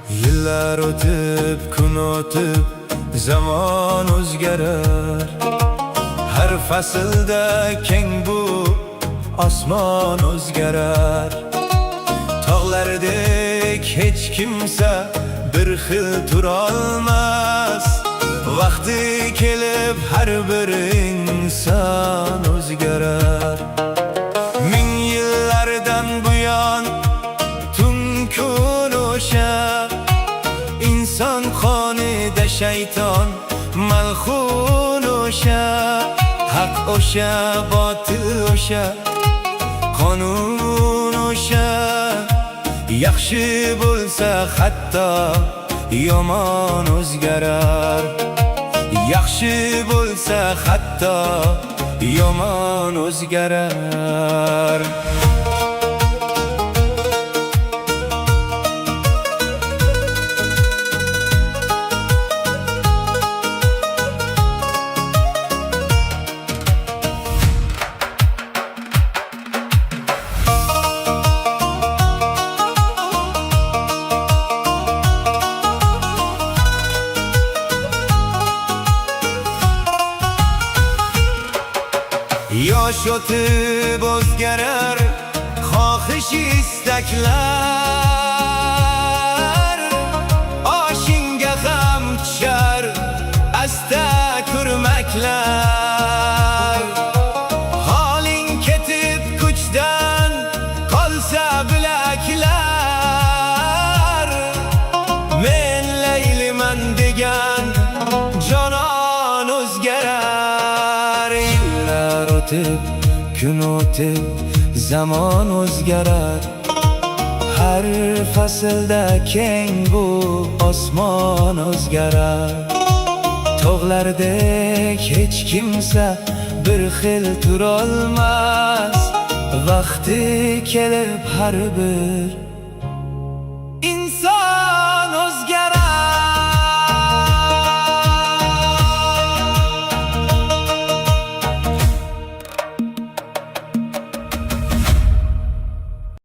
Yillar o'tib, kun o'tib, zamon o'zgarar. Har faslda keng bu osmon o'zgarar. Tog'lardek hech kimsa bir xil turolmas. Vaqti kelib har bir inson o'zgarar. Ming yillardan buyon tun kun o'sha, inson qonida shayton malxun o'sha. Haq o'sha, botil o'sha, qonun o'sha. Yaxshi bo'lsa hatto yomon o'zgarar. Yaxshi bo'lsa hatto yomon o'zgarar. Yosh o'tib o'zgarar xohish istaklar. Oshingga ham tushar asta kurmaklar. Holing ketib kuchdan qolsa bilaklar. Men layliman degan jonon o'zgarar. Yillar o'tib, kun o'tib, zamon o'zgarar. Har faslda keng bu osmon o'zgarar. Tog'lardek hech kimsa bir xil turolmas. Vaqti kelib har bir